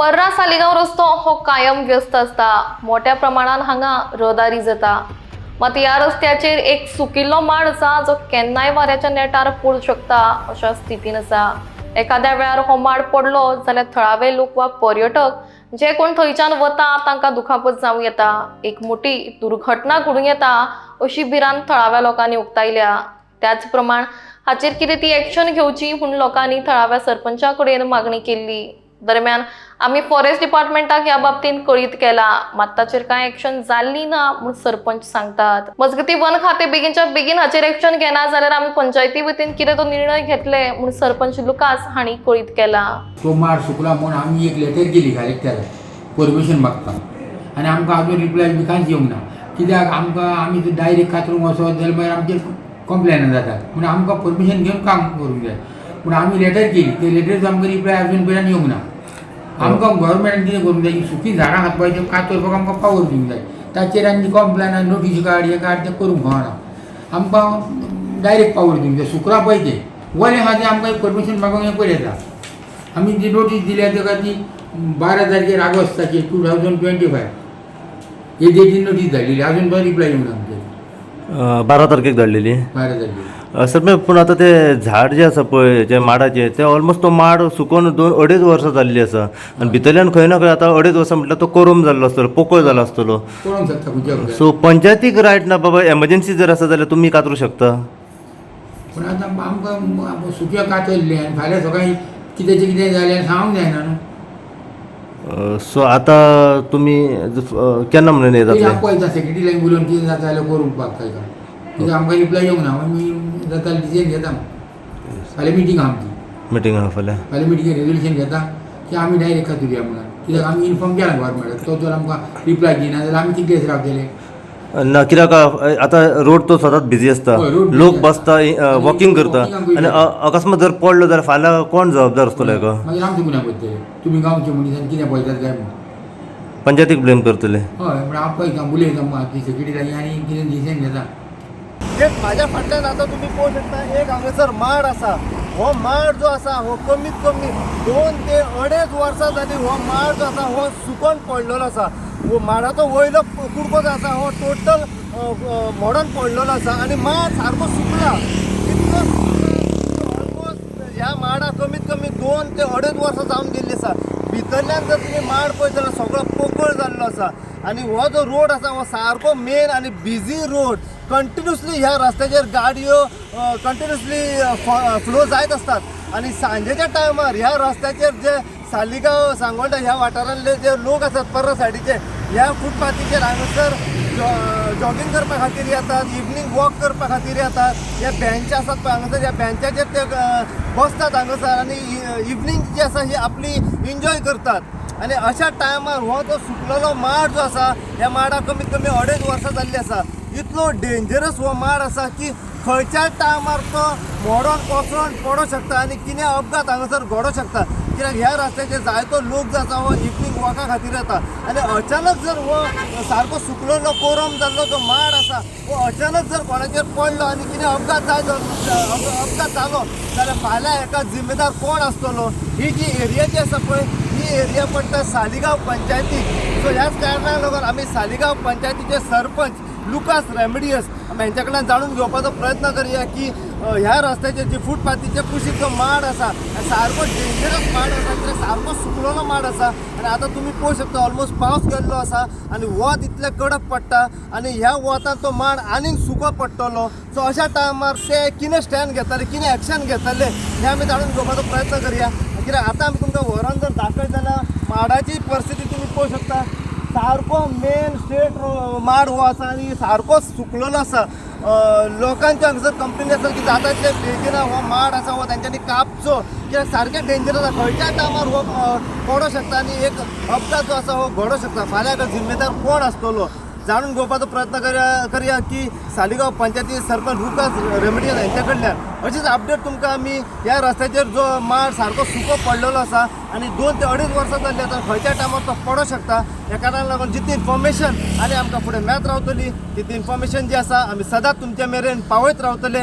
पर्रा सालिगांव रस्तो हो कायम व्यस्त असता, मोठ्या प्रमाणात हांगा रहदारी जाता. मात ह्या रस्त्याचेर एक सुकिल्लो माड आसा जो केन्नाय वाऱ्याच्या नेटार पडू शकता अशा स्थितीन आसा. एखाद्या वेळार हो माड पडलो जाल्यार थळावे लोक वा पर्यटक जे कोण थंयच्यान वता तांकां दुखापत जावं येता. एक मोठी दुर्घटना घडूं येता अशी भिरांत थळाव्या लोकांनी उक्तायल्या. त्याच प्रमाण हाचेर कितें ती एक्शन घेवची म्हूण लोकांनी थळाव्या सरपंचा कडेन मागणी केल्ली. दरम्यान आमी फॉरेस्ट डिपार्टमेंटाक ह्या बाबतींत कळीत केला, मात ताचेर कांय एक्शन जाल्ली ना म्हूण सरपंच सांगतात. मजगतीं वन खातें बेगीनच्या बेगीन हाचेर एक्शन घेना जाल्यार आमी पंचायती वतीन कितें तो निर्णय घेतले म्हूण सरपंच लुकास हांणी कळीत केला. तो माड सुकला म्हणून आमी एक लेटर केली कलेक्टराक परमिशन मागता आनी आमकां अजून रिप्लाय बी कांयच येवंक ना. कित्याक आमी डायरेक्ट कातरूंक वचत जाल्यार मागीर आमचेर कंप्लेन जाता म्हणून आमकां परमिशन घेवन काम करूंक जाय पूण आमी लेटर केली. ते लेटरीचो आमकां रिप्लाय अजून पर्यंत येवंक ना. आमकां गव्हर्मेंटान कितें करूंक जाय, सुकी झाडां खातपाचें कात करपाक आमकां पावर दिवंक जाय. ताचेर आनी कंप्लेन नोटीस काड हें काड तें करूंक कळना. आमकां डायरेक्ट पावर दिवंक जाय. सुकला पळय तें वलें आहा तें आमकां परमिशन मागोवंक हें पळय येता. आमी जी नोटीस दिल्या ताका ती 12 तारखेर ऑगस्टाची 2025 हे डेटीन नोटीस धाडलेली. अजून तो रिप्लाय येवंक ना आमचेर. 12 तारखेक धाडलेली. 12 तारखेर सर पूण आतां ते झाड जे आसा पळय जे माडाचे ते ऑलमोस्ट तो माड सुकोवन 2-2.5 वर्सां जाल्ली आसा आनी भितरल्यान खंय ना खंय आतां 2.5 वर्सां म्हटल्यार तो कोरम जाल्लो आसतलो, पोकळ जालो आसतलो. कळोंक शकता खंयच्या सो पंचायतीक रायट ना बाबा, एमर्जन्सी जर आसा जाल्यार तुमी कातरूं शकता. पूण आतां आमकां सुक्यो कातरले आनी फाल्यां सकाळीं कितेंचें कितें जालें आनी सांगूंक जायना न्हू. सो आतां तुमी केन्ना म्हणून येतात आमकां पळयता सेक्रेटरीलाक उलोवन कितें जाता जाल्यार करूंक काय कित्याक आमकां रिप्लाय येवंक ना. आमी जाता डिसिजन घेता. फाल्यां मिटींग आहा आमची. मिटींग आहा फाल्यां मिटींगेर रेजोल्युशन घेता की आमी डायरेक्ट कातुरया म्हणून. कित्याक आमी इन्फॉर्म केला गव्हर्मेंटाक. तो जर आमकां रिप्लाय दिना जाल्यार आमी कितले दीस रावतले. ना कित्याक आतां रोड तो सदांच बिजी आसता, लोक बसता वॉकिंग करता आनी अकस्मात जर पडलो जाल्यार फाल्यां कोण जबाबदार आसतलो हेका? मागीर आमचे गुन्हा पडटले. तुमी गांवचे मनीस आनी कितें पळयतात काय म्हणून पंचायतीक ब्लेम करतले. हय म्हण हांव पळयता उलयता ती सेक्रेटरी आनी कितें डिसिजन घेता. एक माझ्या फाटल्यान आता तुम्ही पळोवं शकता एक हांगासर माड आसा. हो माड जो आसा हो कमीत कमी 2 ते 2.5 वर्सां जाली. हो माड जो आसा हो सुकोवन पडलेलो आसा. हो माडाचो वयलो कुडको जो आसा हो टोटल मोडोन पडलेलो आसा आनी माड सारको सुकला. इतलो ऑलमोस्ट ह्या माडाक कमीत कमी 2 ते 2.5 वर्सां जावन गेल्ली आसा. भितरल्यान जर तुमी माड पळयत जाल्यार सगळो पोकळ जाल्लो आसा आनी हो जो रोड आसा हो सारको मेन आनी बिजी रोड. कंटिन्युअसली ह्या रस्त्याचेर गाडयो कंटिन्युअसली फ्लो जायत असतात आनी सांजेच्या टायमार ह्या रस्त्याचेर जे सालिगांव सांगोळडा ह्या वाठारांतले जे लोक आसात पर्रा सायडीचे ह्या फुटपाथीचेर हांगासर जॉगिंग करपा खातीर येतात, इवनिंग वॉक करपा खातीर येतात. हे बेंच आसात पळय हांगासर ह्या बेंचाचेर ते बसतात हांगासर आनी इवनिंग जी आसा ही आपली एन्जॉय करतात. आनी अशा टायमार हो जो सुकलेलो माड जो आसा ह्या माडाक कमीत कमी 2.5 वर्सां जाल्ली आसा. इतलो डेंजरस हो माड आसा की खंयच्याय टायमार तो मोडोन कोसळोन पडूंक शकता आनी कितें अपघात हांगासर घडोवंक शकता. कित्याक ह्या रस्त्याचेर जायतो लोक जो आसा हो इवनिंग वॉका खातीर येता आनी अचानक जर हो सारको सुकलेलो कोरम जाल्लो जो माड आसा हो अचानक जर कोणाचेर पडलो आनी कितें अपघात जालो जाल्यार फाल्यां हेका जिम्मेदार कोण आसतलो. ही जी एरिया जी आसा पळय ही एरिया पडटा सालिगांव पंचायतीक. सो ह्याच कारणाक लागून आमी सालिगांव पंचायतीचे सरपंच लुकास रेमेडियस हांच्या कडल्यान जाणून घेवपाचो प्रयत्न करया की ह्या रस्त्याचेर जी फुटपाथीचे कुशीक जो माड आसा सारको डेंजरस माड आसा. कित्याक सारको सुकलेलो माड आसा आनी आतां तुमी पळोवंक शकता ऑलमोस्ट पावस गेल्लो आसा आनी वत इतलें कडक पडटा आनी ह्या वतान तो माड आनीक सुको पडटलो. सो अशा टायमार ते कितें स्टँड घेतले, कितें एक्शन घेतले हें आमी जाणून घेवपाचो प्रयत्न करया. कित्याक आतां आमी तुमकां व्हरोन जर दाखयत जाल्यार माडाची परिस्थिती तुमी पळोवंक शकता. सारको मेन स्ट्रेट माड हो आसा आनी सारको सुकलेलो आसा. लोकांचे हांगासर कंप्लेन आसा की जाता तितले बेगीन हो माड आसा हो तांच्यांनी कापचो कित्याक सारकें डेंजरस आसा. खंयच्याय टायमार हो पडूंक शकता आनी एक अपघात जो आसा हो घडोवंक शकता. फाल्यां हाका जिम्मेदार कोण आसतलो जाणून घेवपाचो प्रयत्न करया की सालिगांव पंचायती सरपंच लुकास रेमेडियस हांच्या कडल्यान अशीच अपडेट तुमकां आमी ह्या रस्त्याचेर जो माड सारको सुको पडलेलो आसा आनी 2 ते 2.5 वर्सां जाल्ली आतां खंयच्या टायमार तो पडूंक शकता. ह्या कारणाक लागून जितली इन्फॉर्मेशन आनी आमकां फुडें मेळत रावतली तितली इन्फॉर्मेशन जी आसा आमी सदांच तुमचे मेरेन पावयत रावतले.